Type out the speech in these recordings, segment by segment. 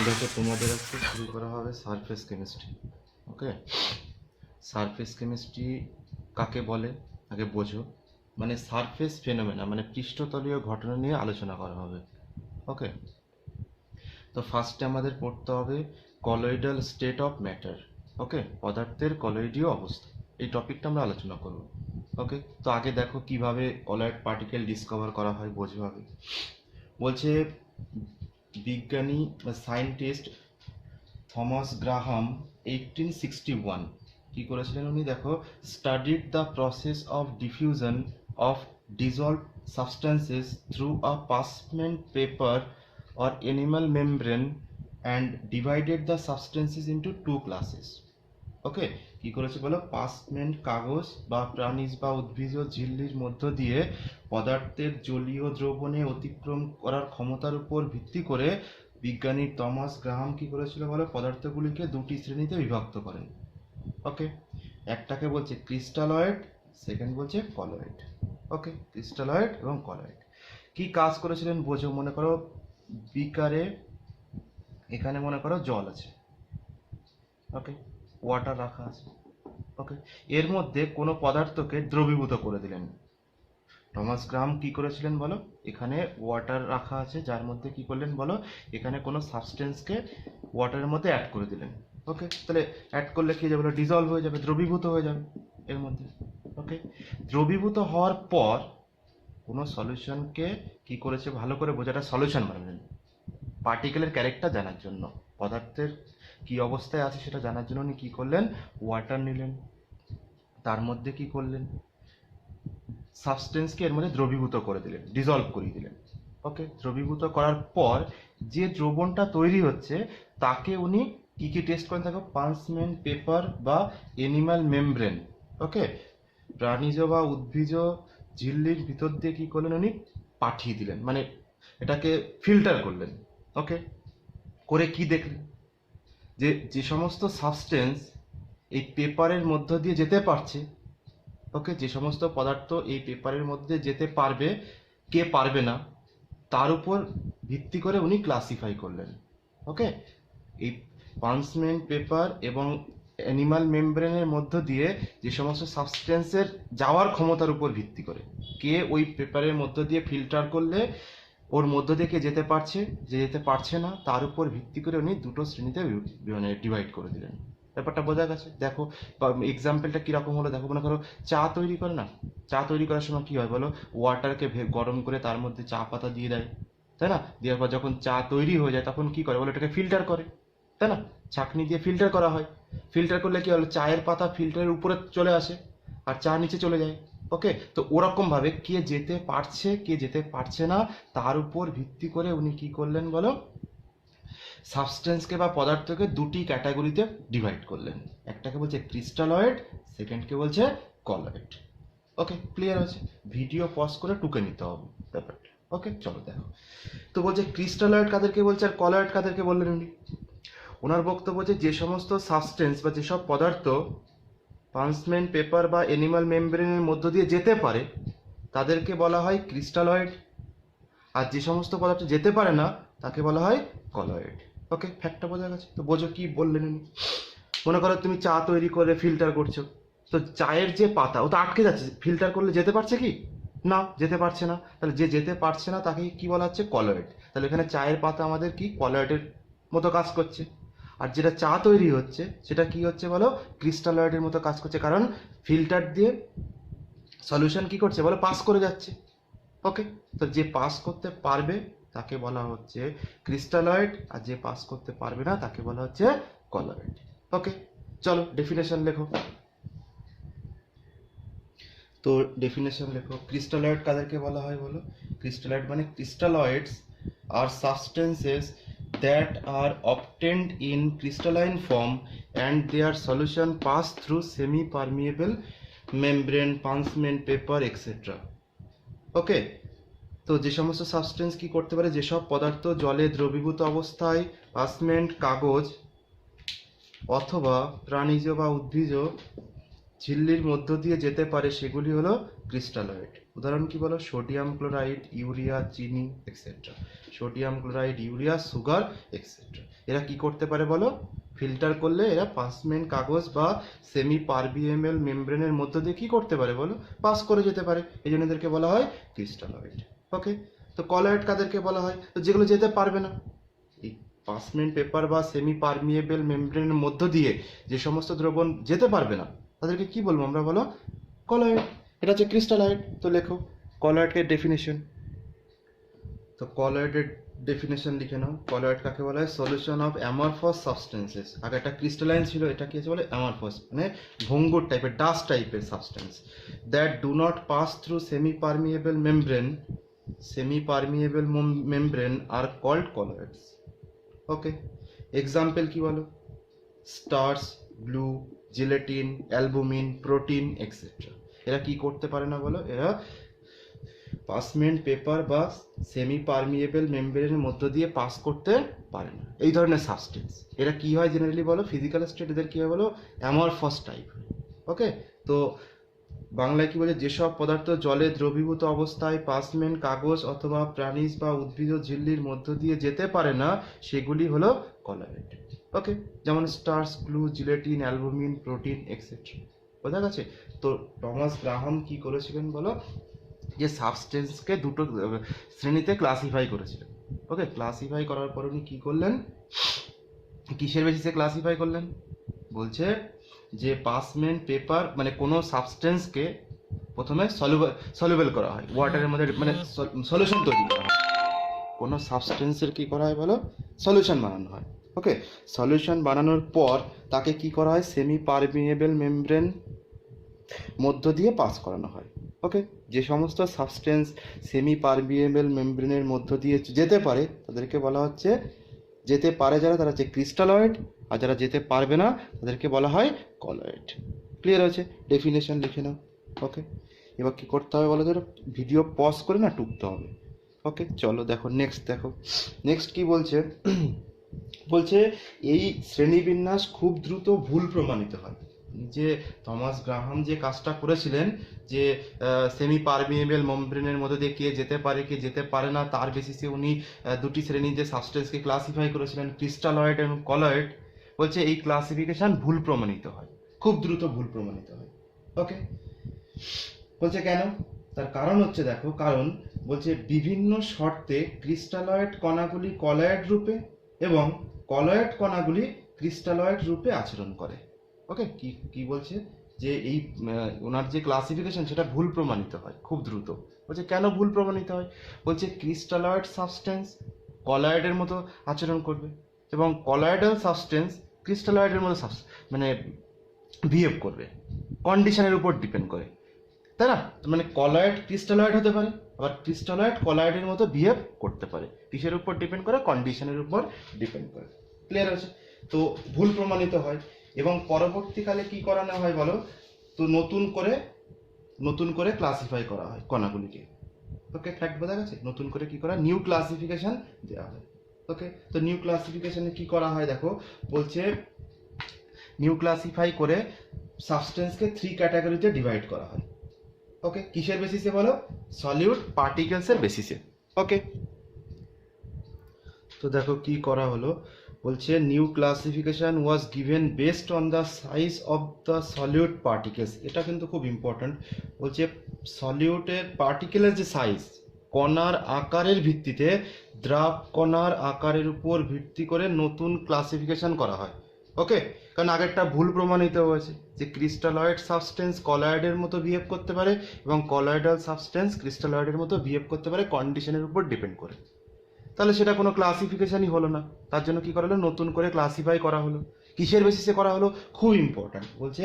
দেখো তোমাদের আজকে শুরু করা হবে সারফেস কেমিস্ট্রি। ওকে, সারফেস কেমিস্ট্রি কাকে বলে আগে বোঝো। মানে সারফেস ফেনোমেনা মানে পৃষ্ঠতলীয় ঘটনা নিয়ে আলোচনা করা হবে। ওকে, তো ফার্স্টে আমাদের পড়তে হবে কলয়েডাল স্টেট অফ ম্যাটার। ওকে, পদার্থের কলয়েডীয় অবস্থা, এই টপিকটা আমরা আলোচনা করব। ওকে, তো আগে দেখো কিভাবে কলয়েড পার্টিকেল ডিসকভার করা হয় বোঝো আগে। বলছে বিজ্ঞানী বা সায়েন্টিস্ট থমাস গ্রাহাম 1861 কি করেছিলেন উনি, দেখো, studied the process of diffusion of dissolved substances through a parchment paper or animal membrane and divided the substances into two classes. Okay, কি করেছে বলো, পার্চমেন্ট কাগজ বা প্রাণীজ বা উদ্ভিজ ঝিল্লির মধ্য দিয়ে পদার্থের জলীয় দ্রবণে অতিক্রম করার ক্ষমতার উপর ভিত্তি করে বিজ্ঞানী টমাস গ্রাহাম কি করেছিল বলো, পদার্থগুলিকে দুটি শ্রেণীতে বিভক্ত করেন। ওকে, একটাকে বলছে ক্রিস্টালয়েড, সেকেন্ড বলছে কলয়েড। ওকে, ক্রিস্টালয়েড এবং কলয়েড কি কাজ করেছিলেন বোঝো। মনে করো বিকারে এখানে মনে করো জল আছে। ওকে, ওয়াটার রাখা আছে। ওকে, এর মধ্যে কোনো পদার্থকে দ্রবীভূত করে দিলেন। টমাস গ্রাহাম কি করেছিলেন বলো, এখানে ওয়াটার রাখা আছে, যার মধ্যে কি করলেন বলো, এখানে কোনো সাবস্টেন্সকে ওয়াটারের মধ্যে অ্যাড করে দিলেন। ওকে, তাহলে অ্যাড করলে কি যাবে, ডিজলভ হয়ে যাবে, দ্রবীভূত হয়ে যাবে এর মধ্যে। ওকে, দ্রবীভূত হওয়ার পর কোনো সলিউশনকে কি করেছে ভালো করে বোঝাটা, সলিউশন বানালেন পার্টিকেলের ক্যারেক্টার জানার জন্য, পদার্থের কি অবস্থায় আছে সেটা জানার জন্য উনি কি করলেন, ওয়াটার নিলেন, তার মধ্যে কি করলেন, সাবস্টেন্সকে এর মধ্যে দ্রবীভূত করে দিলেন, ডিজলভ করিয়ে দিলেন। ওকে, দ্রবীভূত করার পর যে দ্রবণটা তৈরি হচ্ছে তাকে উনি কি কি টেস্ট করেন, দেখো, পার্চমেন্ট পেপার বা এনিম্যাল মেমব্রেন, ওকে, প্রাণীজ বা উদ্ভিজ ঝিল্লির ভিতর দিয়ে কি করলেন উনি, পাঠিয়ে দিলেন, মানে এটাকে ফিল্টার করলেন। ওকে, করে কি দেখলেন, যে যে সমস্ত সাবস্টেন্স এই পেপারের মধ্য দিয়ে যেতে পারছে, ওকে, যে সমস্ত পদার্থ এই পেপারের মধ্যে যেতে পারবে, কে পারবে না, তার উপর ভিত্তি করে উনি ক্লাসিফাই করলেন। ওকে, এই পার্চমেন্ট পেপার এবং অ্যানিমাল মেমব্রেনের মধ্য দিয়ে যে সমস্ত সাবস্টেন্সের যাওয়ার ক্ষমতার উপর ভিত্তি করে, কে ওই পেপারের মধ্য দিয়ে ফিল্টার করলে ওর মধ্য দিয়ে কে যেতে পারছে, যে যেতে পারছে না, তার উপর ভিত্তি করে উনি দুটো শ্রেণীতে মানে ডিভাইড করে দিলেন। ব্যাপারটা বোঝা গেছে। দেখো এক্সাম্পলটা কিরকম হলো, দেখো, মনে করো চা তৈরি করে না, চা তৈরি করার সময় কি হয় বলো, ওয়াটারকে গরম করে তার মধ্যে চা পাতা দিয়ে দেয়, তাই না, দেওয়ার পর যখন চা তৈরি হয়ে যায় তখন কি করে বলো, এটাকে ফিল্টার করে, তাই না, ছাঁকনি দিয়ে ফিল্টার করা হয়। ফিল্টার করলে কি হলো, চায়ের পাতা ফিল্টারের উপরে চলে আসে আর চা নিচে চলে যায়। ওকে, তো ওরকম ভাবে কে যেতে পারছে কে যেতে পারছে না তার উপর ভিত্তি করে উনি কি করলেন বলো, সাবস্টেন্সকে বা পদার্থকে দুটি ক্যাটাগরিতে ডিভাইড করলেন। একটাকে বলছে ক্রিস্টালয়েড, সেকেন্ডকে বলছে কলয়েড। ওকে, ক্লিয়ার আছে। ভিডিও পজ করে টুকে নিতে হবে ব্যাপারটা। ওকে, চলো দেখো, তো বলছে ক্রিস্টালয়েড কাদেরকে বলছে আর কলয়েড কাদেরকে বললেন উনি। ওনার বক্তব্য যে সমস্ত সাবস্টেন্স বা যেসব পদার্থ পার্চমেন্ট পেপার বা অ্যানিমাল মেমব্রেনের মধ্য দিয়ে যেতে পারে তাদেরকে বলা হয় ক্রিস্টালয়েড, আর যে সমস্ত পদার্থ যেতে পারে না তাকে বলা হয় কলয়েড। ওকে, ফ্যাক্টটা বোঝা গেছে। তো বোঝো কি বললেন উনি। মনে করো তুমি চা তৈরি করে ফিল্টার করছো, তো চায়ের যে পাতা ও তো আটকে যাচ্ছে, ফিল্টার করলে যেতে পারছে কি না, যেতে পারছে না, তাহলে যে যেতে পারছে না তাকে কি বলা হচ্ছে, কলয়েড। তাহলে এখানে চায়ের পাতা আমাদের কি কলয়েডের মতো কাজ করছে, আর যেটা চা তৈরি হচ্ছে সেটা কি হচ্ছে বলো, ক্রিস্টালয়েডের মতো কাজ করছে, কারণ ফিল্টার দিয়ে সলিউশন কি করছে বলো, পাস করে যাচ্ছে। ওকে, তো যে পাস করতে পারবে তাকে বলা হচ্ছে ক্রিস্টালয়েড, আর যে পাস করতে পারবে না তাকে বলা হচ্ছে কলয়েড। ওকে, চলো ডেফিনেশন লেখো। তো ডেফিনেশন লেখো, ক্রিস্টালয়েড কাদেরকে বলা হয় বলো, ক্রিস্টালয়েড মানে ক্রিস্টালয়েডস আর substances that are obtained in crystalline form and their solution pass through semi permeable membrane, parchment paper etc. ওকে, তো যে সমস্ত সাবস্টেন্স কি করতে পারে, যেসব পদার্থ জলে দ্রবীভূত অবস্থায় পার্চমেন্ট কাগজ অথবা প্রাণীজ বা উদ্ভিজ ঝিল্লির মধ্য দিয়ে যেতে পারে সেগুলি হলো ক্রিস্টালয়েড। উদাহরণ কি বলো, সোডিয়াম ক্লোরাইড, ইউরিয়া, চিনি etcetera, sodium chloride, urea, sugar etcetera. এরা কি করতে পারে বলো, ফিল্টার করলে এরা পাসমেন্ট কাগজ বা সেমি পারমিয়েবল মেমব্রেনের মধ্য দিয়ে কি করতে পারে বলো, পাস করে যেতে পারে, এই জন্য এদেরকে বলা হয় ক্রিস্টালয়েড। ওকে, তো কলয়েড কাদেরকে বলা হয়, তো যেগুলো যেতে পারবে না, এই পাসমেন্ট পেপার বা সেমি পারমিয়েবল মেমব্রেনের মধ্য দিয়ে যে সমস্ত দ্রবণ যেতে পারবে না তাদেরকে কি বলবো আমরা বলো, কলয়েড। এটা হচ্ছে ক্রিস্টালয়েড। তো লেখো কলয়েডের ডেফিনেশন। তো কলয়েডের ডেফিনেশন লিখে নাও। কলয়েড কাকে বলা হয়, সলিউশন অফ অ্যামরফাস সাবস্টেন্সেস। আগে একটা ক্রিস্টালাইন ছিল, এটা কি আছে বলে অ্যামরফাস, মানে ভঙ্গুর টাইপের, ডাস্ট টাইপের substance, that do not pass through semi permeable membrane, semi permeable membrane are called colloids. Okay, example কি বলো, starch, glue, gelatin, albumin, protein etcetera. এরা কি করতে পারে না বলো, এরা পাসমেন্ট পেপার বা সেমি পারমিয়েবল মেমব্রেনের মধ্য দিয়ে পাস করতে পারে না, এই ধরনের সাবস্টেন্স। এরা কি হয় জেনারেলি বলো, ফিজিক্যাল স্টেট এদের কি হয় বলো, অ্যামরফাস টাইপ। ওকে, তো বাংলায় কি বলে, যেসব পদার্থ জলে দ্রবীভূত অবস্থায় পাসমেন্ট কাগজ অথবা প্রাণীজ বা উদ্ভিদ ঝিল্লির মধ্য দিয়ে যেতে পারে না সেগুলি হলো কলয়েড। ওকে, যেমন starch, glue, gelatin, albumin, protein etcetera. বোঝা গেছে? তো টমাস গ্রাহাম কি করেছিলেন বলো, যে সাবস্টেন্সকে দুটো শ্রেণীতে ক্লাসিফাই করেছিলেন। ওকে, ক্লাসিফাই করার পর উনি কী করলেন, কিসের বেসিসে ক্লাসিফাই করলেন, বলছে যে পাসমেন্ট পেপার, মানে কোনো সাবস্টেন্সকে প্রথমে সলিউবল করা হয় ওয়াটারের মধ্যে, মানে সলিউশন তৈরি করা হয়। কোনো সাবস্টেন্সের কি করা হয় বলো, সলিউশন বানানো হয়। ওকে, সলিউশন বানানোর পর তাকে কি করা হয়, সেমি পারমিয়েবল মেমব্রেন মধ্য দিয়ে পাস করানো হয়। ওকে, যে সমস্ত সাবস্টেন্স সেমি পারমিয়েবল মেমব্রেনের মধ্য দিয়ে যেতে পারে তাদেরকে বলা হচ্ছে, যেতে পারে যারা তারা হচ্ছে ক্রিস্টালয়েড, আর যারা যেতে পারবে না তাদেরকে বলা হয় কলয়েড। ক্লিয়ার আছে? ডেফিনেশন লিখে নাও। ওকে, এবার কি করতে হবে বলো, ধরো ভিডিও পজ করে না টুকতে হবে। ওকে, চলো দেখো নেক্সট, দেখো নেক্সট কি বলছে। বলছে এই শ্রেণীবিন্যাস খুব দ্রুত ভুল প্রমাণিত হয়। যে থমাস গ্রাহাম যে কাজটা করেছিলেন, যে সেমি পারমিয়েবল মেমব্রেনের মধ্যে দিয়ে কে যেতে পারে কে যেতে পারে না তার বেসিসে উনি দুটি শ্রেণীর যে সাবস্টেন্সকে ক্লাসিফাই করেছিলেন, ক্রিস্টালয়েড এবং কলয়েড। বলছে এই ক্লাসিফিকেশন ভুল প্রমাণিত হয়, খুব দ্রুত ভুল প্রমাণিত হয়। ওকে, বলছে কেন, তার কারণ হচ্ছে দেখো, কারণ বলছে বিভিন্ন শর্তে ক্রিস্টালয়েড কণাগুলি কলয়েড রূপে এবং কলয়েড কণাগুলি ক্রিস্টালয়েড রূপে আচরণ করে। ওকে, কি কি বলছে, যে এই ওনার যে ক্লাসিফিকেশন সেটা ভুল প্রমাণিত হয় খুব দ্রুত। বলছে কেন ভুল প্রমাণিত হয়, বলছে ক্রিস্টালয়েড সাবস্টেন্স কলয়েডের মতো আচরণ করবে এবং কলয়েডাল সাবস্টেন্স ক্রিস্টালয়েডের মতো মানে বিহেভ করবে, কন্ডিশনের উপর ডিপেন্ড করে, তাই না? মানে কলয়েড ক্রিস্টালয়েড হতে পারে, আবার ক্রিস্টালয়েড কলয়েডের মতো বিহেভ করতে পারে, কিসের উপর ডিপেন্ড করে, কন্ডিশনের উপর ডিপেন্ড করে। ক্লিয়ার আছে? তো ভুল প্রমাণিত হয় এবং পরবর্তীকালে কি করানো হয় বলো, তো নতুন করে ক্লাসিফাই করা হয় কণাগুলিকে। ওকে, ফ্যাক্ট বোঝা গেছে? নতুন করে কি করা, নিউ ক্লাসিফিকেশন দেওয়া হয়। ওকে, তো নিউ ক্লাসিফিকেশনে কি করা হয় দেখো, বলছে নিউ ক্লাসিফাই করে সাবস্টেন্সকে 3 ক্যাটাগরিতে ডিভাইড করা হয়। ওকে, কিসের বেসিসে বলো, সলিউট পার্টিকেলসের বেসিসে। ওকে, তো দেখো কি করা হলো, বলছে new classification was given based on the size of the solute particles. এটা কিন্তু খুব ইম্পর্ট্যান্ট। বলছে সলিউটের পার্টিকেলের যে সাইজ, কণার আকারের ভিত্তিতে দ্রাব কণার আকারের উপর ভিত্তি করে নতুন ক্লাসিফিকেশন করা হয়। ওকে, কারণ আগেরটা ভুল প্রমাণিত হয়েছে যে ক্রিস্টালয়েড সাবস্টেন্স কলয়েডের মতো বিহেভ করতে পারে এবং কলয়েডাল সাবস্টেন্স ক্রিস্টালয়েডের মতো বিহেভ করতে পারে কন্ডিশনের উপর ডিপেন্ড করে। তাহলে সেটা কোনো ক্লাসিফিকেশনই হলো না, তার জন্য কি করা হলো, নতুন করে ক্লাসিফাই করা হলো। কিসের বেসিসে করা হলো, খুব ইম্পর্ট্যান্ট, বলছে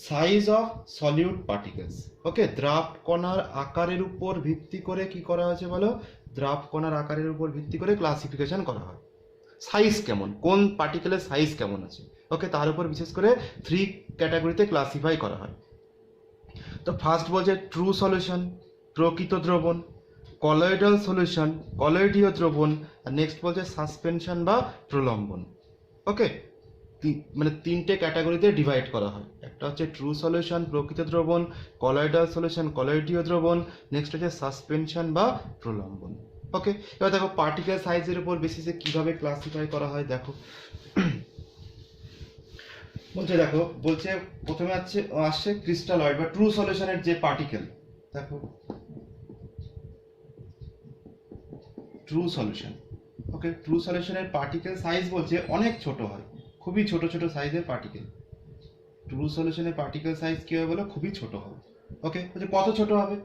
সাইজ অফ সলিউট পার্টিকেলস। ওকে, দ্রাব কণার আকারের উপর ভিত্তি করে কি করা হয়েছে বলো, দ্রাব কণার আকারের উপর ভিত্তি করে ক্লাসিফিকেশন করা হয়। সাইজ কেমন, কোন পার্টিকেলের সাইজ কেমন আছে, ওকে, তার উপর বিশেষ করে 3 ক্যাটাগরিতে ক্লাসিফাই করা হয়। তো ফার্স্ট বলছে ট্রু সলিউশন, প্রকৃত দ্রবণ, কলয়েডাল সলিউশন, কলয়েডীয় দ্রবণ, আর নেক্সট বলছে সাসপেনশন বা প্রলম্বন। ওকে, মানে 3টে ক্যাটাগরিতে ডিভাইড করা হয়। একটা হচ্ছে ট্রু সলিউশন, প্রকৃত দ্রবণ, কলয়েডাল সলিউশন, কলয়েডীয় দ্রবণ, নেক্সট হচ্ছে সাসপেনশন বা প্রলম্বন। ওকে, এবার দেখো পার্টিকেল সাইজের উপর বেসিসে কিভাবে ক্লাসিফাই করা হয় দেখো। বলছে প্রথমে আসছে ক্রিস্টালয়েড বা ট্রু সলিউশনের যে পার্টিকেল, দেখো ট্রু সলিউশন। ওকে, ট্রু সলিউশনের পার্টিকেল সাইজ বলছে অনেক ছোট হয়, খুবই ছোট ছোট সাইজের পার্টিকেল। ট্রু সলিউশনের পার্টিকেল সাইজ কি হবে বলো, খুবই ছোট হবে। ওকে, বলছে কত ছোট হবে,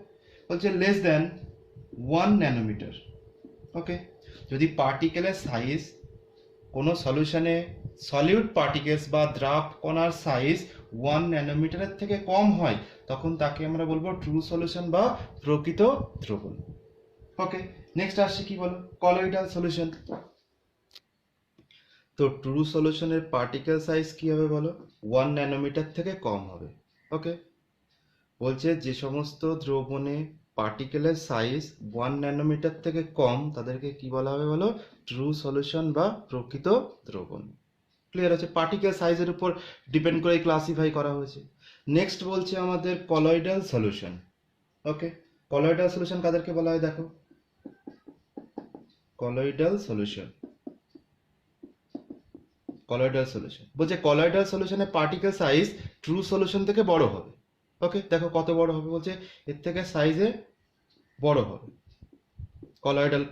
বলছে লেস দেন 1 ন্যানোমিটার। ওকে, যদি পার্টিকেলের সাইজ কোনো সলিউশনে সলিউট পার্টিকেলস বা দ্রাব কণার সাইজ 1 ন্যানোমিটারের থেকে কম হয়, তখন তাকে আমরা বলবো ট্রু সলিউশন বা প্রকৃত দ্রবণ। ওকে, নেক্সট আসছে কি বলো, কলয়েডাল সলিউশন। তো ট্রু সলিউশনের পার্টিকেল সাইজ কি হবে বলো, 1 ন্যানোমিটার থেকে কম হবে। ওকে, বলছে যে সমস্ত দ্রবণে পার্টিকেলের সাইজ 1 ন্যানোমিটার থেকে কম তাদেরকে কি বলা হবে বলো, ট্রু সলিউশন বা প্রকৃত দ্রবণ। ক্লিয়ার আছে, পার্টিকেল সাইজের উপর ডিপেন্ড করে ক্লাসিফাই করা হয়েছে। নেক্সট বলছে আমাদের কলয়েডাল সলিউশন। ওকে, কলয়েডাল সলিউশন কাদেরকে বলা হয় দেখো, কলয়েডাল সলিউশন। কলয়েডাল সলিউশন বলছে colloidal সলিউশনের particle size true solution থেকে বড় হবে। ওকে, দেখো কত বড় হবে, বলছে এর থেকে সাইজে বড় হবে কলয়েডাল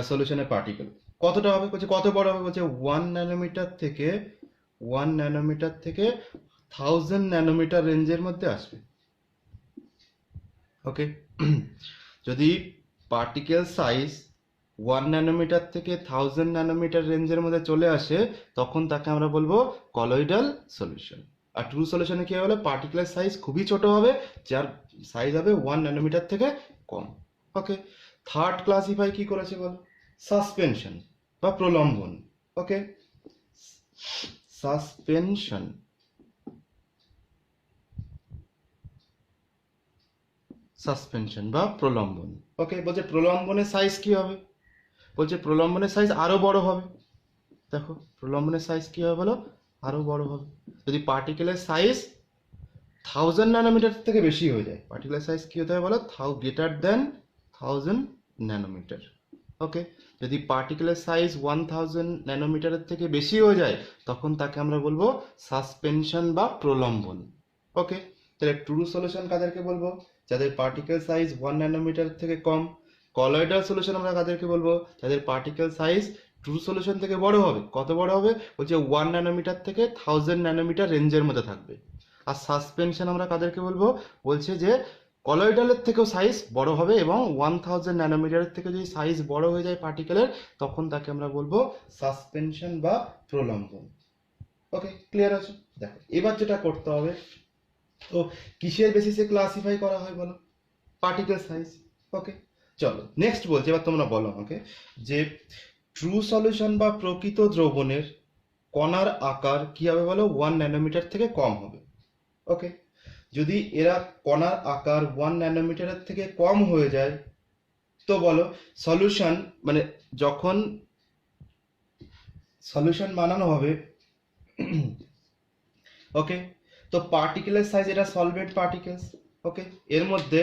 সলিউশনের পার্টিকেল। কতটা হবে, বলছে কত বড় হবে, বলছে 1 ন্যানোমিটার থেকে 1000 ন্যানোমিটার রেঞ্জের মধ্যে আসবে। ওকে, যদি পার্টিকেল সাইজ 1 ন্যানোমিটার থেকে 1000 ন্যানোমিটার রেঞ্জের মধ্যে চলে আসে, তখন তাকে আমরা বলবো কলয়েডাল সলিউশন। আর ট্রু সলিউশনে কি হবে, পার্টিকেলের সাইজ খুবই ছোট হবে, যার সাইজ হবে 1 ন্যানোমিটার থেকে কম। ওকে, থার্ড ক্লাসিফাই কি করেছে বলো, সাসপেনশন বা প্রলম্বন। ওকে, সাসপেনশন, সাসপেনশন বা প্রলম্বন। ওকে, বলছে প্রলম্বনের সাইজ কি হবে, বলছে প্রলম্বনের সাইজ আরো বড় হবে। দেখো প্রলম্বনের সাইজ কি হবে বলো, আরো বড় হবে। যদি পার্টিকেলের সাইজ 1000 ন্যানোমিটার থেকে বেশি হয়ে যায়, পার্টিকেলের সাইজ কি হতে হবে বলো, গ্রেটার দেন 1000 ন্যানোমিটার। ওকে, যদি পার্টিকেলের সাইজ 1000 ন্যানোমিটারের থেকে বেশি হয়ে যায়, তখন তাকে আমরা বলবো সাসপেনশন বা প্রলম্বন। ওকে, তাহলে ট্রু সলিউশন কাদেরকে বলবো, যাদের পার্টিকেল সাইজ 1 ন্যানোমিটার থেকে কম। কলয়েডাল সলিউশন আমরা কাদেরকে বলবো, যাদের পার্টিকেল সাইজ ট্রু সলিউশন থেকে বড় হবে। কত বড় হবে, বলছে 1 ন্যানোমিটার থেকে 1000 ন্যানোমিটার রেঞ্জের মধ্যে থাকবে। আর সাসপেনশন আমরা কাদেরকে বলবো, বলছে যে কলয়েডালের থেকেও সাইজ বড় হবে এবং 1000 ন্যানোমিটারের থেকে যদি সাইজ বড় হয়ে যায় পার্টিকেলের, তখন তাকে আমরা বলবো সাসপেনশন বা প্রলম্বন। ওকে, ক্লিয়ার আছে। দেখো এবার যেটা করতে হবে, তো কিসের বেসিসে ক্লাসিফাই করা হয় বলো, পার্টিকেল সাইজ। ওকে, চলো নেক্সট বলছি, এবার তোমরা বলো আমাকে যে ট্রু সলিউশন বা প্রকৃত দ্রবণের কণার আকার কি হবে বলো, 1 ন্যানোমিটার থেকে কম হবে। ওকে, যদি এরা কণার আকার 1 ন্যানোমিটারের থেকে কম হয়ে যায়, তো বলো সলিউশন মানে যখন সলিউশন বানানো হবে, ওকে, তো পার্টিকেলের সাইজ, এটা সলভেন্ট পার্টিকেলস। ওকে, এর মধ্যে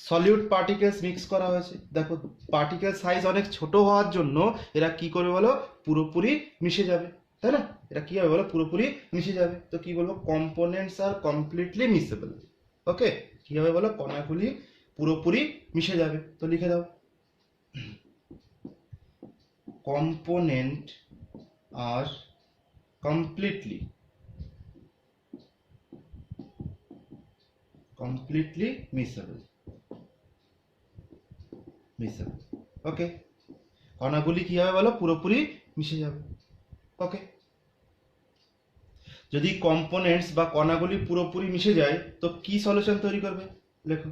সলিউট পার্টিকেলস মিক্স করা হয়েছে। দেখো পার্টিকেল সাইজ অনেক ছোট হওয়ার জন্য এরা কি করবে বলো, পুরোপুরি মিশে যাবে, তাই না? এটা কি হবে বলো, পুরোপুরি মিশে যাবে। তো কি বলবো, কম্পোনেন্টস আর কমপ্লিটলি মিসেবল। ওকে, কি হবে বলো, কণাগুলি পুরোপুরি মিশে যাবে। তো লিখে দাও, কম্পোনেন্ট আর কমপ্লিটলি মিসেবল। ওকে, কণাগুলি কি হবে বলো, পুরোপুরি মিশে যাবে। ওকে, যদি কম্পোনেন্টস বা কণাগুলি পুরোপুরি মিশে যায়, তো কি সলিউশন তৈরি করবে, লেখো,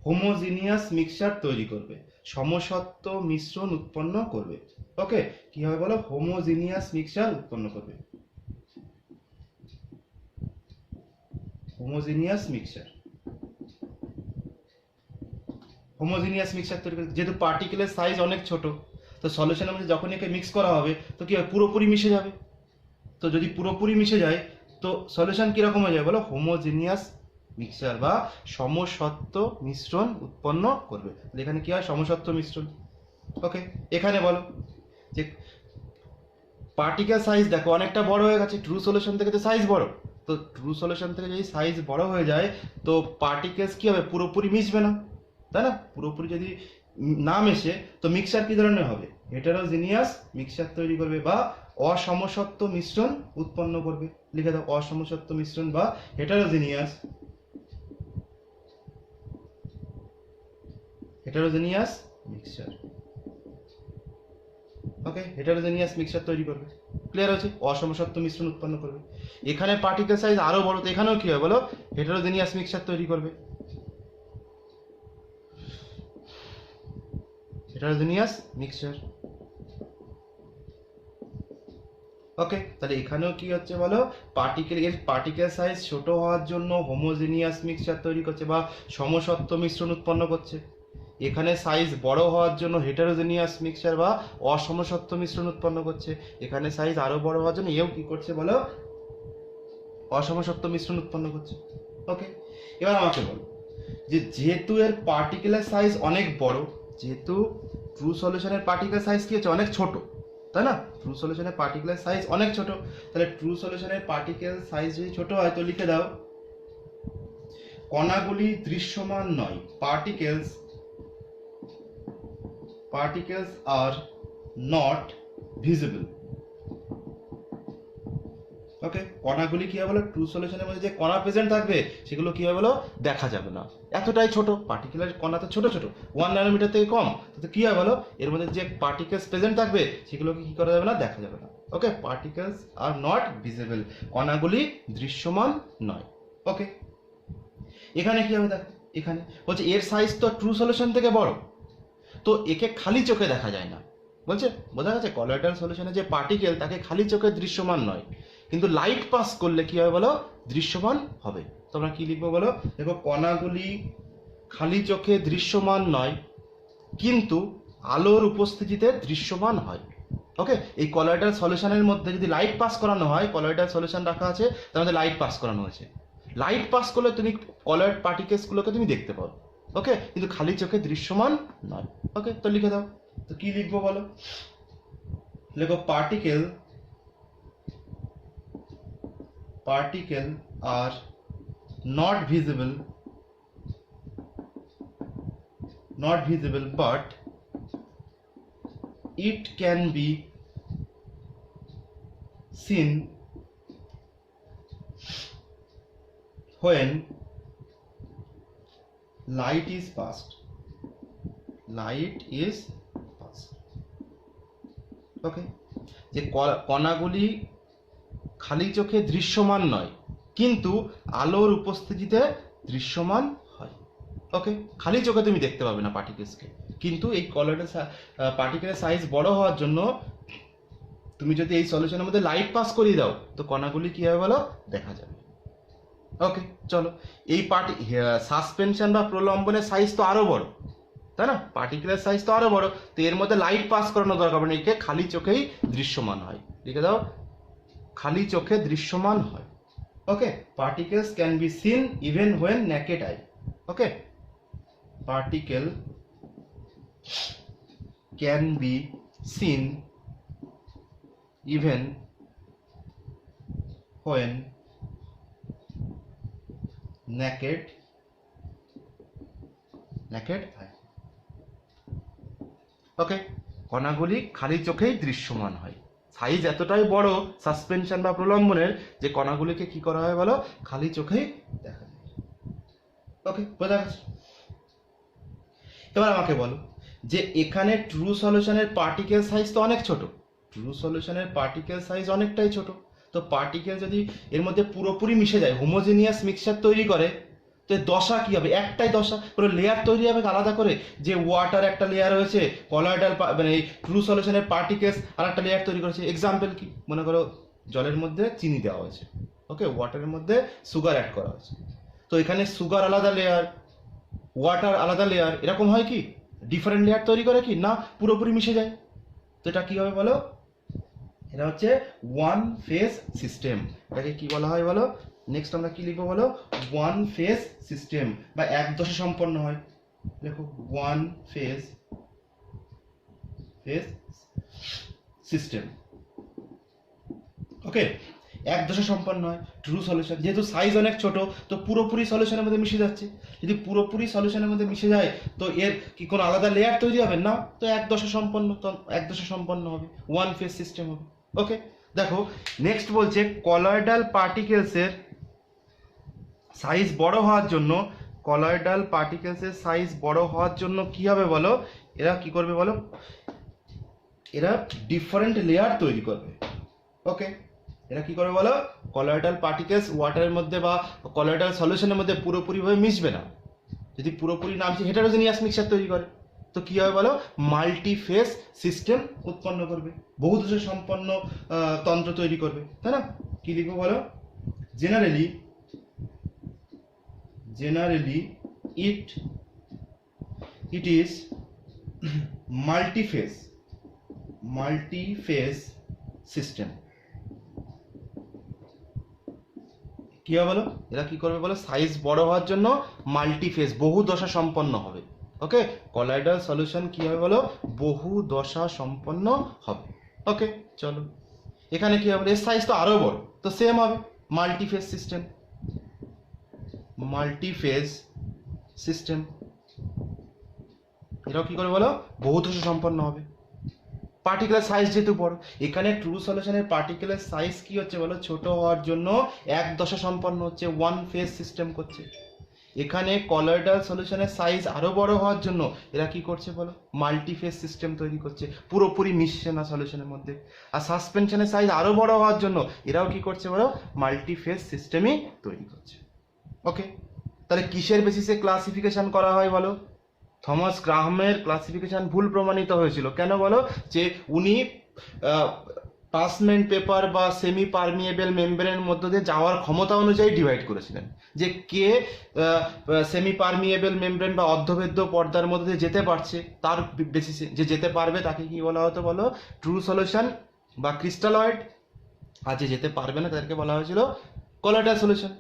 হোমোজিনিয়াস মিক্সচার তৈরি করবে, সমসত্ব মিশ্রণ উৎপন্ন করবে। ওকে, কি হবে বলো, হোমোজিনিয়াস মিক্সচার উৎপন্ন করবে, হোমোজিনিয়াস মিক্সচার। হোমোজিনিয়াস মিক্সচার তৈরি করবে, যেহেতু পার্টিকেলের সাইজ অনেক ছোট, তো সলিউশনের মধ্যে যখন একে মিক্স করা হবে, তো কি হবে, পুরোপুরি মিশে যাবে। তো যদি পুরোপুরি মিশে যায়, তো সলিউশন কিরকম হয়ে যাবে বলো, হোমোজিনিয়াস মিক্সচার বা সমসত্ব মিশ্রণ উৎপন্ন করবে। এখানে কি হয়, সমসত্ব মিশ্রণ। ওকে, এখানে বলো যে পার্টিকেল সাইজ দেখো অনেকটা বড় হয়ে গেছে, ট্রু সলিউশন থেকে তো সাইজ বড়, তো ট্রু সলিউশন থেকে যদি সাইজ বড় হয়ে যায় তো পার্টিকেলস কি হবে, পুরোপুরি মিশবে না, তাই না? পুরোপুরি যদি না মেশে তো মিক্সচার কি ধরনের হবে, হেটারোজিনিয়াস মিক্সচার তৈরি করবে বা অসমসত্ব মিশ্রণ উৎপন্ন করবে। লিখে দাও, অসমসত্ব মিশ্রণ বা হেটারোজিনিয়াস মিক্সচার। ওকে, হেটারোজিনিয়াস মিক্সচার তৈরি করবে। ক্লিয়ার হচ্ছে? অসমসত্ব মিশ্রণ উৎপন্ন করবে। এখানে পার্টিকেল সাইজ আরো বড়, তো এখানেও কি হবে বলো, হেটারোজিনিয়াস মিক্সচার তৈরি করবে। হেটারোজিনিয়াস মিক্সচার। ওকে, তাহলে এখানেও কি হচ্ছে বলো, পার্টিকেল সাইজ ছোট হওয়ার জন্য হোমোজিনিয়াস মিক্সচার তৈরি করছে বা সমসত্ব মিশ্রণ উৎপন্ন করছে। এখানে সাইজ বড় হওয়ার জন্য হেটারোজিনিয়াস মিক্সচার বা অসমসত্ব মিশ্রণ উৎপন্ন করছে। এখানে সাইজ আরো বড় হওয়ার জন্য এও কি করছে বলো, অসমসত্ব মিশ্রণ উৎপন্ন করছে। ওকে, এবার আমাকে বলো যে যেহেতু এর পার্টিকেলের সাইজ অনেক বড়, যেহেতু ট্রু সলিউশনের পার্টিকেল সাইজ কি হচ্ছে অনেক ছোট, তাই না? ট্রু সলিউশনের পার্টিকেলের সাইজ অনেক ছোট, তাহলে ট্রু সলিউশনের পার্টিকেল সাইজ যদি ছোট হয় তো লিখে দাও কণাগুলি দৃশ্যমান নয়, particles are not visible. ওকে, কণাগুলি কি হবে বলো, ট্রু সলিউশনের মধ্যে যে কণা প্রেজেন্ট থাকবে সেগুলো কি হবে বলো, দেখা যাবে না, এতটাই ছোট। পার্টিকেলের কণা তো ছোট ছোট, 1 ন্যানোমিটার থেকে কম, তো কি হবে বলো, এর মধ্যে যে পার্টিকেলস প্রেজেন্ট থাকবে সেগুলোকে কি করা যাবে না, দেখা যাবে না। ওকে, পার্টিকেলস আর নট ভিজিবল, কণাগুলি দৃশ্যমান নয়। ওকে, এখানে কি হবে দেখো, এখানে বলছে এর সাইজ তো ট্রু সলিউশন থেকে বড়, তো একে খালি চোখে দেখা যায় না। বলছে বোঝা গেছে, কলোয়েডাল সলিউশনে যে পার্টিকেল তাকে খালি চোখে দৃশ্যমান নয়, কিন্তু লাইট পাস করলে কি হবে বলো, দৃশ্যমান হবে। তোমরা কি লিখবো বলো, দেখো কণাগুলি খালি চোখে দৃশ্যমান নয় কিন্তু আলোর উপস্থিতিতে দৃশ্যমান হয়। ওকে, এই কলোয়েডাল সলিউশনের মধ্যে যদি লাইট পাস করানো হয়, কলোয়েডাল সলিউশন রাখা আছে তার মধ্যে লাইট পাস করানো হয়েছে, লাইট পাস করলে তুমি কলোয়েড পার্টিকেলসগুলোকে তুমি দেখতে পাও। ওকে, কিন্তু খালি চোখে দৃশ্যমান নয়। ওকে, তো লিখে দাও, তো কি লিখবো বলো, লেখো পার্টিকেল আর not visible but it can be seen when light is passed. ওকে, যে কণাগুলি খালি চোখে দৃশ্যমান নয় কিন্তু আলোর উপস্থিতিতে দৃশ্যমান হয়। ওকে, খালি চোখে তুমি দেখতে পাবে না পার্টিকেলসকে, কিন্তু এই কলোয়েডাল পার্টিকেলের সাইজ বড় হওয়ার জন্য তুমি যদি এই সলিউশনের মধ্যে লাইট পাস করিয়ে দাও তো কণাগুলি কি হবে বলো, দেখা যাবে। ওকে, চলো, এই সাসপেনশন বা প্রলম্বনের সাইজ তো আরো বড়, তাই না? পার্টিকেলের সাইজ তো আরো বড়, তো এর মধ্যে লাইট পাস করানো দরকার পড়ে, একে খালি চোখেই দৃশ্যমান হয়। লিখে দাও, খালি চোখে দৃশ্যমান হয়। ওকে, particles can be seen even when naked I. Okay, particle can be seen even when naked I. ওকে, কণাগুলি খালি চোখেই দৃশ্যমান হয়, সাইজ এতটাই বড় সাসপেনশন বা প্রলম্বনের যে কণাগুলিকে কি করা হয় বলো, খালি চোখেই দেখা যায়। ওকে, বোঝা গেছে? এবার আমাকে বলো যে এখানে ট্রু সলিউশনের পার্টিকেল সাইজ তো অনেক ছোট, ট্রু সলিউশনের পার্টিকেল সাইজ অনেকটাই ছোট, তো পার্টিকেল যদি এর মধ্যে পুরোপুরি মিশে যায়, হোমোজিনিয়াস মিক্সচার তৈরি করে, তো দশা কি হবে, একটাই দশা, কোনো লেয়ার তৈরি হবে আলাদা করে, যে ওয়াটার একটা লেয়ার রয়েছে, কলয়েডাল মানে এই ট্রু সলিউশনের পার্টিকেলস আর একটা লেয়ার তৈরি করেছে। এক্সাম্পল কি, মনে করো জলের মধ্যে চিনি দেওয়া হয়েছে, ওকে, ওয়াটারের মধ্যে সুগার অ্যাড করা হয়েছে, তো এখানে সুগার আলাদা লেয়ার, ওয়াটার আলাদা লেয়ার, এরকম হয় কি, ডিফারেন্ট লেয়ার তৈরি করে কি না, পুরোপুরি মিশে যায়। তো এটা কি হবে বলো, এটা হচ্ছে ওয়ান ফেজ সিস্টেম। এটাকে কি বলা হয় বলো, নেক্সট আমরা কি লিখবো বলো, ওয়ান ফেজ সিস্টেম বা এক দশে সম্পন্ন হয়। দেখো ওয়ান ফেজ ফেজ সিস্টেম। ওকে, এক দশা সম্পন্ন হয় ট্রু সলিউশন। যেহেতু সাইজ অনেক ছোট তো পুরোপুরি সলিউশনের মধ্যে মিশে যাচ্ছে। যদি পুরোপুরি সলিউশনের মধ্যে মিশে যায় তো এর কি কোনো আলাদা লেয়ার তৈরি হবে না, তো এক দশা সম্পন্ন, তো এক দশা সম্পন্ন হবে, ওয়ান ফেজ সিস্টেম হবে। ওকে, দেখো নেক্সট বলছে কলয়েডাল পার্টিকেলসের সাইজ বড় হওয়ার জন্য, কলয়েডাল পার্টিকেলসের সাইজ বড় হওয়ার জন্য কি হবে বলো, এরা কি করবে বলো, এরা ডিফারেন্ট লেয়ার তৈরি করবে। ওকে, এরা কি করবে বলো, কলয়েডাল পার্টিকেলস ওয়াটারের মধ্যে বা কলয়েডাল সলিউশনের মধ্যে পুরোপুরিভাবে মিশবে না। যদি পুরোপুরি না মিশে হেটারোজেনিয়াস মিক্সচার তৈরি করে তো কি হবে বলো, মাল্টিফেজ সিস্টেম উৎপন্ন করবে, বহুদশা সম্পন্ন তন্ত্র তৈরি করবে, তাই না? কি লিখবো বলো, generally it is multi-phase system। কি হবে বলো, এরা কি করবে বলো, সাইজ বড় হওয়ার জন্য মাল্টিফেজ, বহু দশা সম্পন্ন হবে। ওকে, কলয়েডাল সলিউশন কি হবে বলো, বহু দশা সম্পন্ন হবে। ওকে, চলো এখানে কি হবে, এর সাইজ তো আরো বড়, তো সেম হবে, মাল্টিফেজ সিস্টেম। এটাও কি করে বলো, বহু দশা সম্পন্ন হবে। পার্টিকুলার সাইজ যেহেতু বড়, এখানে ট্রু সলিউশনের পার্টিকুলার সাইজ কি হচ্ছে বলো, ছোট হওয়ার জন্য এক দশা সম্পন্ন হচ্ছে, ওয়ান ফেজ সিস্টেম করছে। এখানে কলয়েডাল সলিউশনের সাইজ আরো বড় হওয়ার জন্য এরা কি করছে বলো, মাল্টিফেজ সিস্টেম তৈরি করছে, পুরোপুরি মিশছে না সলিউশনের মধ্যে। আর সাসপেনশনের সাইজ আরো বড় হওয়ার জন্য এরাও কি করছে বলো, মাল্টিফেজ সিস্টেমই তৈরি করছে। ওকে, তাহলে কিসের বেসিসে ক্লাসিফিকেশন করা হয় বলো, থমাস গ্রাহামের ক্লাসিফিকেশন ভুল প্রমাণিত হয়েছিল। কেন বলো, যে উনি পাসমেন্ট পেপার বা সেমি পারমিয়েবল মেমব্রেনের মধ্য দিয়ে যাওয়ার ক্ষমতা অনুযায়ী ডিভাইড করেছিলেন, যে কে সেমি পারমিয়েবল মেমব্রেন বা অর্ধভেদ্য পর্দার মধ্যে দিয়ে যেতে পারছে তার বেসিসে, যে যেতে পারবে তাকে কি বলা হতো বলো, ট্রু সলিউশন বা ক্রিস্টালয়েড, আর যে যেতে পারবে না তাদেরকে বলা হয়েছিল কলয়েডাল সলিউশন।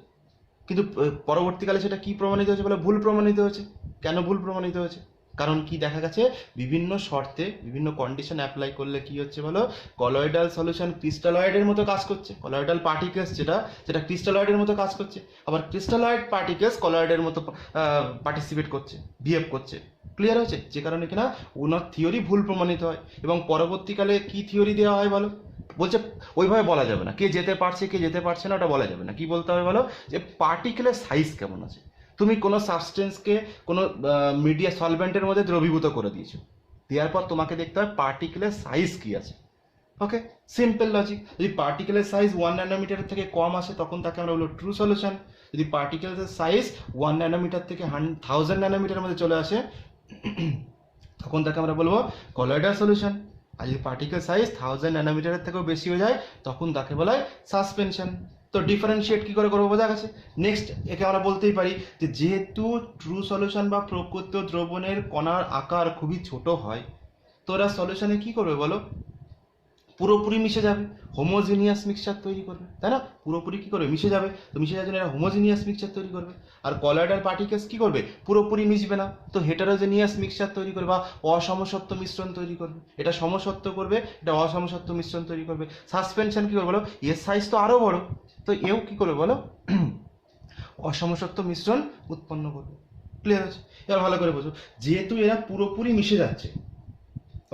কিন্তু পরবর্তীকালে সেটা কি প্রমাণিত হয়েছে বলে, ভুল প্রমাণিত হয়েছে। কেন ভুল প্রমাণিত হয়েছে, কারণ কি দেখা গেছে বিভিন্ন শর্তে বিভিন্ন কন্ডিশন অ্যাপ্লাই করলে কি হচ্ছে বলো, কলয়েডাল সলিউশন ক্রিস্টালয়েডের মতো কাজ করছে, কলয়েডাল পার্টিকেলস যেটা ক্রিস্টালয়েডের মতো কাজ করছে, আবার ক্রিস্টালয়েড পার্টিকেলস কলয়েডের মতো পার্টিসিপেট করছে, বিহেভ করছে। ক্লিয়ার হয়েছে? যে কারণে কিনা ওনার থিওরি ভুল প্রমাণিত হয়। এবং পরবর্তীকালে কি থিওরি দেওয়া হয় বলো, বলছে ওইভাবে বলা যাবে না, কে যেতে পারছে কে যেতে পারছে না ওটা বলা যাবে না। কি বলতে হবে বলো, যে পার্টিকেলের সাইজ কেমন আছে। তুমি কোনো সাবস্টেন্সকে কোনো মিডিয়া সলভেন্টের মধ্যে দ্রবীভূত করে দিয়েছো, দেওয়ার পর তোমাকে দেখতে হবে পার্টিকেলের সাইজ কি আছে। ওকে, সিম্পল লজিক। যদি পার্টিকেলের সাইজ 1 ন্যানোমিটারের থেকে কম আসে তখন তাকে আমরা বলবো ট্রু সলিউশন। যদি পার্টিকেলের সাইজ 1 ন্যানোমিটার থেকে 1000 ন্যানোমিটারের মধ্যে চলে আসে তখন তাকে আমরা বলবো কলয়েডাল সলিউশন। আর যদি পার্টিকেল সাইজ 1000 ন্যানোমিটারের থেকেও বেশি হয়ে যায় তখন তাকে বলা হয় সাসপেনশন। তো ডিফারেন্সিয়েট কি করে করবো বোঝা গেছে। নেক্সট একে আমরা বলতেই পারি যে যেহেতু ট্রু সলিউশন বা প্রকৃত দ্রবণের কণার আকার খুবই ছোট হয় তো ওরা সলিউশনে কি করবে বলো, পুরোপুরি মিশে যাবে, হোমোজিনিয়াস মিক্সচার তৈরি করবে, তাই না? পুরোপুরি কি করবে, মিশে যাবে। তো মিশে যাওয়ার জন্য এরা হোমোজিনিয়াস মিক্সচার তৈরি করবে। আর কলয়েডাল পার্টিকেলস কি করবে, পুরোপুরি মিশবে না, তো হেটারোজেনিয়াস মিক্সচার তৈরি করবে বা অসমসত্ব মিশ্রণ তৈরি করবে। এটা সমসত্ব করবে, এটা অসমসত্ব মিশ্রণ তৈরি করবে। সাসপেনশন কি করবে বলো, এর সাইজ তো আরো বড়, তো এও কি করবে বলো, অসমসত্ব মিশ্রণ উৎপন্ন করবে। ক্লিয়ার আছে? এবার ভালো করে বোঝো, যেহেতু এরা পুরোপুরি মিশে যাচ্ছে,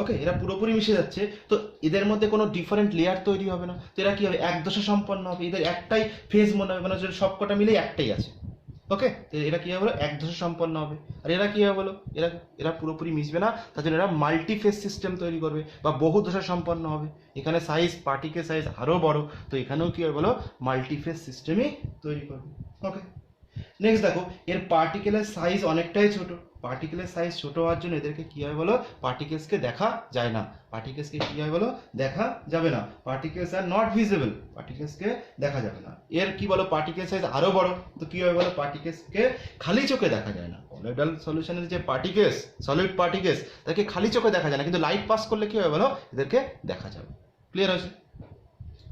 ওকে, এরা পুরোপুরি মিশে যাচ্ছে, তো এদের মধ্যে কোনো ডিফারেন্ট লেয়ার তৈরি হবে না। তো এরা কি হবে, এক দশা সম্পন্ন হবে, এদের একটাই ফেজ মনে হবে, মানে সবকটা মিলে একটাই আছে। ওকে, তো এরা কি হবে বলো, এক দশা সম্পন্ন হবে। আর এরা কি হবে বলো, এরা পুরোপুরি মিশবে না, তার জন্য এরা মাল্টিফেজ সিস্টেম তৈরি করবে বা বহু দশা সম্পন্ন হবে। এখানে সাইজ, পার্টিকেল সাইজ আরও বড়, তো এখানেও কি হবে বলো, মাল্টিফেজ সিস্টেমই তৈরি করবে। ওকে, নেক্সট দেখো, এর পার্টিকেলের সাইজ অনেকটাই ছোট। পার্টিকেলের সাইজ ছোট হওয়ার জন্য এদেরকে কি হয় বলো, পার্টিকেলসকে দেখা যায় না। পার্টিকেলসকে কি হয় বলো, দেখা যাবে না। পার্টিকেলস আর নট ভিজিবল, পার্টিকেলসকে দেখা যাবে না। এর কি বলো, পার্টিকেল সাইজ আরো বড়, তো কি হয় বলো, পার্টিকেলসকে খালি চোখে দেখা যায় না। কলয়েডাল সলিউশনের যে পার্টিকেলস, সলিড পার্টিকেলস, তাকে খালি চোখে দেখা যায় না, কিন্তু লাইট পাস করলে কি হয় বলো, এদেরকে দেখা যাবে। ক্লিয়ার আছে?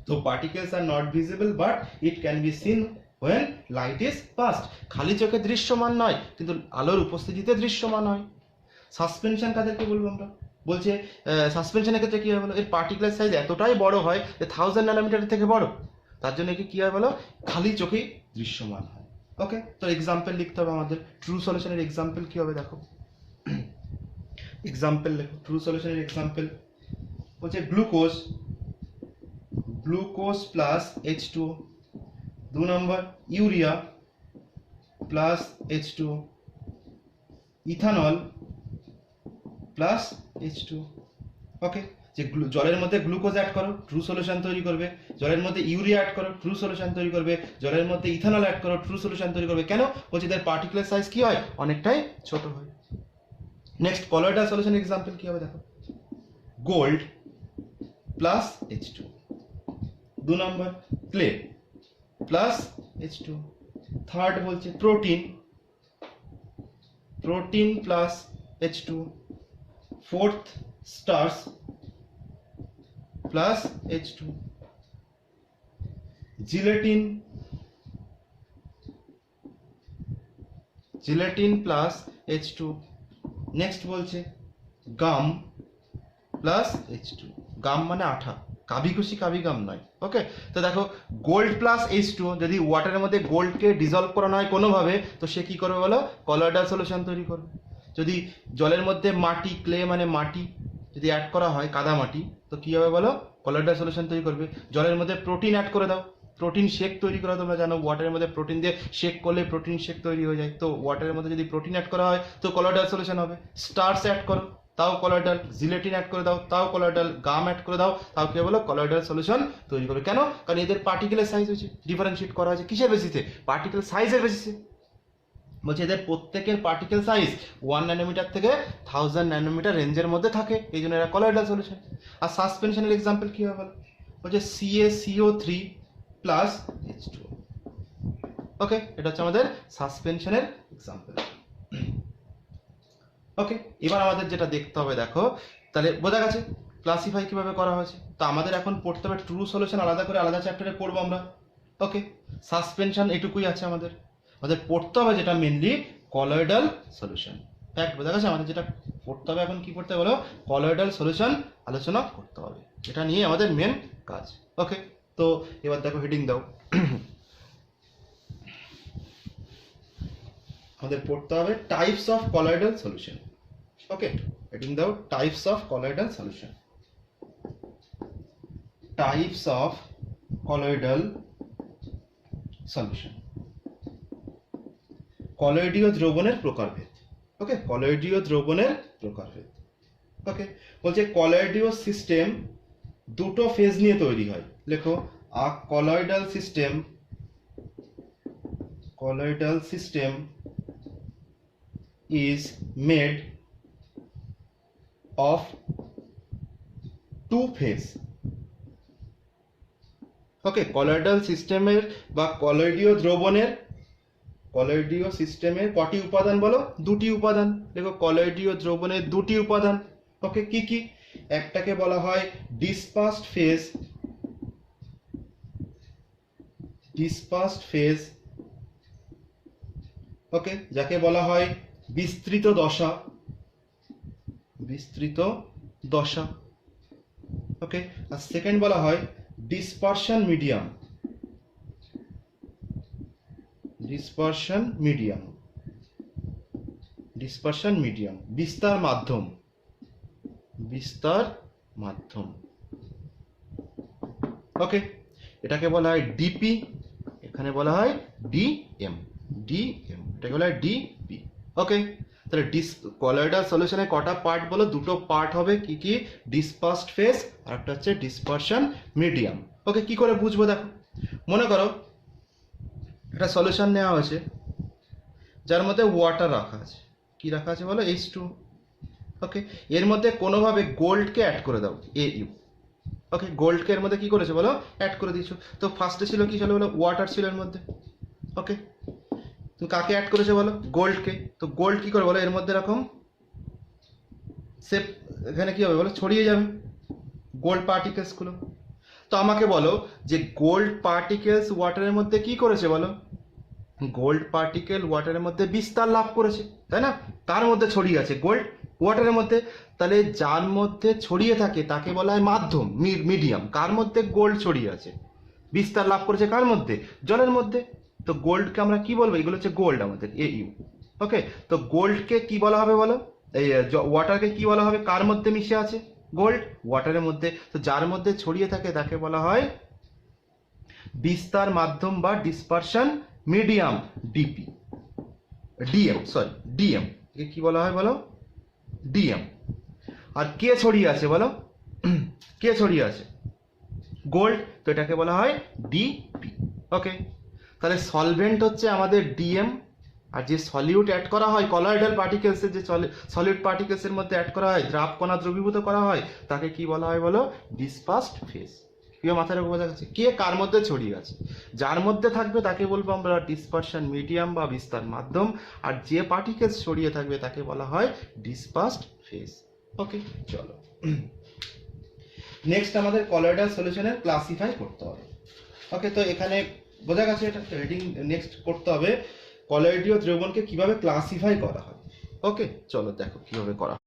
তো particles are not visible but it can be seen when light is passed। খালি চোখে দৃশ্যমান নয় কিন্তু আলোর উপস্থিতিতে দৃশ্যমান হয়। সাসপেনশন কাদেরকে বলবো আমরা বলছে সাসপেনশনের ক্ষেত্রে কী হয় বলো, এর পার্টিকুলার সাইজ এতটাই বড় হয় যে 1000 ন্যানোমিটারের থেকে বড়, তার জন্য কি হয় বলো, খালি চোখেই দৃশ্যমান হয়। ওকে, তো এক্সাম্পল লিখতে হবে আমাদের। ট্রু সলিউশনের এক্সাম্পল কি হবে দেখো, এক্সাম্পল লেখো। ট্রু সলিউশনের এক্সাম্পল বলছে গ্লুকোজ প্লাস H2O, 2 নম্বর urea plus H2O, ethanol plus H2O। ওকে, যে জলের মধ্যে গ্লুকোজ অ্যাড করো, ট্রু সলিউশন তৈরি করবে। জলের মধ্যে ইউরিয়া অ্যাড করো, ট্রু সলিউশন তৈরি করবে। জলের মধ্যে ইথানল অ্যাড করো, ট্রু সলিউশন তৈরি করবে। কেন? বলছে এদের পার্টিকুলার সাইজ কি হয়, অনেকটাই ছোট হয়। নেক্সট কলয়েডাল সলিউশন এক্সাম্পল কি হবে দেখো, গোল্ড প্লাস H2O, 2 নম্বর ক্লে প্লাস H2O, থার্ড বলছে protein plus H2O, fourth starch plus H2O, gelatin plus H2O। Next বলছে গাম প্লাস H2O, গাম মানে আঠা, কাভি খুশি কাভি গাম নয়। ওকে, তো দেখো গোল্ড প্লাস H2O, যদি ওয়াটারের মধ্যে গোল্ডকে ডিজলভ করানো হয় কোনোভাবে, তো সে কি করবে বলো, কলয়েডাল সলিউশন তৈরি করবে। যদি জলের মধ্যে মাটি, ক্লে মানে মাটি, যদি অ্যাড করা হয় কাদা মাটি, তো কি হবে বলো, কলয়েডাল সলিউশন তৈরি করবে। জলের মধ্যে প্রোটিন অ্যাড করে দাও, প্রোটিন শেক তৈরি করা, তোমরা জানো ওয়াটারের মধ্যে প্রোটিন দিয়ে শেক করলে প্রোটিন শেক তৈরি হয়ে যায়। তো ওয়াটারের মধ্যে যদি প্রোটিন অ্যাড করা হয় তো কলয়েডাল সলিউশন হবে। স্টার্চ অ্যাড করো, তাও কলয়েডাল। জিলেটিন অ্যাড করে দাও, তাও কলয়েডাল। গাম অ্যাড করে দাও, তাও কি বলো, কলয়েডাল সলিউশন তৈরি করবে। কেন? কারণ এদের পার্টিকুলার সাইজ হচ্ছে, ডিফারেন্সিয়েট করা হয়েছে কিসের বেসিসে, পার্টিকেল সাইজের বেসিসে। বলছে এদের প্রত্যেকের পার্টিকেল সাইজ 1 ন্যানোমিটার থেকে 1000 ন্যানোমিটার রেঞ্জের মধ্যে থাকে, এই জন্য এরা কলয়েডাল সলিউশন। আর সাসপেনশনের এক্সাম্পল কি হবে বলো, বলছে CaCO3 প্লাস H2O। ওকে, এটা হচ্ছে আমাদের সাসপেনশনের এক্সাম্পল। ওকে, এবার আমাদের যেটা দেখতে হবে দেখো, তাহলে বোঝা গেছে ক্লাসিফাই কিভাবে করা হয়েছে। তো আমাদের এখন পড়তে হবে ট্রু সলিউশন, আলাদা করে আলাদা চ্যাপ্টারে পড়বো আমরা। ওকে, সাসপেনশন এটুকুই আছে আমাদের পড়তে হবে, যেটা মেনলি কলয়েডাল সলিউশন। ফ্যাক্ট বোঝা গেছে, আমাদের যেটা পড়তে হবে এখন কি পড়তে হবে বলো, কলয়েডাল সলিউশন আলোচনা করতে হবে, এটা নিয়ে আমাদের মেন কাজ। ওকে, তো এবার দেখো হেডিং দাও, আমাদের পড়তে হবে types of colloidal solution. Okay, heading দাও types of colloidal solution. Types of colloidal solution, কলয়েডীয় দ্রবণের প্রকারভেদ। ওকে, কলয়েডীয় দ্রবণের প্রকারভেদ। ওকে, বলছে কলয়েডীয় সিস্টেম দুটো ফেজ নিয়ে তৈরি হয়। লেখো, আ colloidal system is made of two phase। Okay, colloidal সিস্টেমের বা কলয়েডীয় দ্রবণের, কলয়েডীয় সিস্টেমের কটি উপাদান বলো, দুটি উপাদান। দেখো কলয়েডীয় দ্রবণের দুটি উপাদান। ওকে, কি কি? একটাকে বলা হয় ডিসপার্সড ফেজ, ওকে, যাকে বলা হয় বিস্তৃত দশা। ওকে, আর সেকেন্ড বলা হয় ডিসপারশন মিডিয়াম, বিস্তার মাধ্যম। ওকে, এটাকে বলা হয় ডিপি, এখানে বলা হয় ডিএম, এটাকে বলা হয় ডিপি। ওকে, তাহলে কলয়েডাল সলিউশনে কটা পার্ট বলো, দুটো পার্ট হবে। কি কি? ডিসপার্সড ফেজ আর একটা হচ্ছে ডিসপারশন মিডিয়াম। ওকে, কি করে বুঝবো দেখো, মনে করো একটা সলিউশন নেওয়া হয়েছে যার মধ্যে ওয়াটার রাখা আছে। কি রাখা আছে বলো? H2। ওকে, এর মধ্যে কোনোভাবে গোল্ডকে অ্যাড করে দাও, AU। ওকে, গোল্ডকে এর মধ্যে কি করেছে বলো, অ্যাড করে দিয়েছো। তো ফার্স্টে ছিল কি ছিল বলো, ওয়াটার ছিল এর মধ্যে। ওকে, তুমি কাকে অ্যাড করেছো বলো, গোল্ডকে। তো গোল্ড কি করে বলো, এর মধ্যে এরকম সেপ, এখানে কি হবে বলো, ছড়িয়ে যাবে গোল্ড পার্টিকেলসগুলো। তো আমাকে বলো যে গোল্ড পার্টিকেলস ওয়াটারের মধ্যে কি করেছে বলো, গোল্ড পার্টিকেল ওয়াটারের মধ্যে বিস্তার লাভ করেছে, তাই না? তার মধ্যে ছড়িয়ে আছে গোল্ড ওয়াটারের মধ্যে। তাহলে যার মধ্যে ছড়িয়ে থাকে তাকে বলা হয় মাধ্যম, মিডিয়াম। কার মধ্যে? গোল্ড ছড়িয়ে আছে, বিস্তার লাভ করেছে কার মধ্যে? জলের মধ্যে। তো গোল্ডকে আমরা কি বলবো? এগুলো হচ্ছে গোল্ড আমাদের, AU। ওকে, তো গোল্ডকে কি বলা হবে বলো? এই ওয়াটারকে কি বলা হবে? কার মধ্যে মিশে আছে? গোল্ড, ওয়াটারের মধ্যে। তো যার মধ্যে ছড়িয়ে থাকে তাকে বলা হয় বিস্তার মাধ্যম বা dispersion medium, DP, DM, sorry DM. একে কি বলা হয় বলো? ডিএম। আর কে ছড়িয়ে আছে বলো? কে ছড়িয়ে আছে? গোল্ড, তো এটাকে বলা হয় ডিপি। ওকে, তাহলে সলভেন্ট হচ্ছে আমাদের ডিএম, আর যে সলিউট অ্যাড করা হয় কলয়েডাল পার্টিকেলসের, যে সলিড পার্টিকেলসের মধ্যে অ্যাড করা হয়, দ্রাব কণা দ্রবীভূত করা হয়, তাকে কি বলা হয় বলো? Dispersed phase. কেউ মাথায় রাখবো, বোঝা গেছে? কে কার মধ্যে ছড়িয়ে আছে? যার মধ্যে থাকবে তাকে বলবো আমরা ডিসপারশন মিডিয়াম বা বিস্তার মাধ্যম, আর যে পার্টিকেলস ছড়িয়ে থাকবে তাকে বলা হয় ডিসপার্সড ফেজ। ওকে, চলো নেক্সট আমাদের কলয়েডাল সলিউশনের ক্লাসিফাই করতে হবে। ওকে, তো এখানে বোঝা গেছে, এটা হেডিং নেক্সট করতে হবে কলয়েডীয় দ্রবণকে কিভাবে ক্লাসিফাই করা হয়। ওকে, চলো দেখো কিভাবে করা হয়।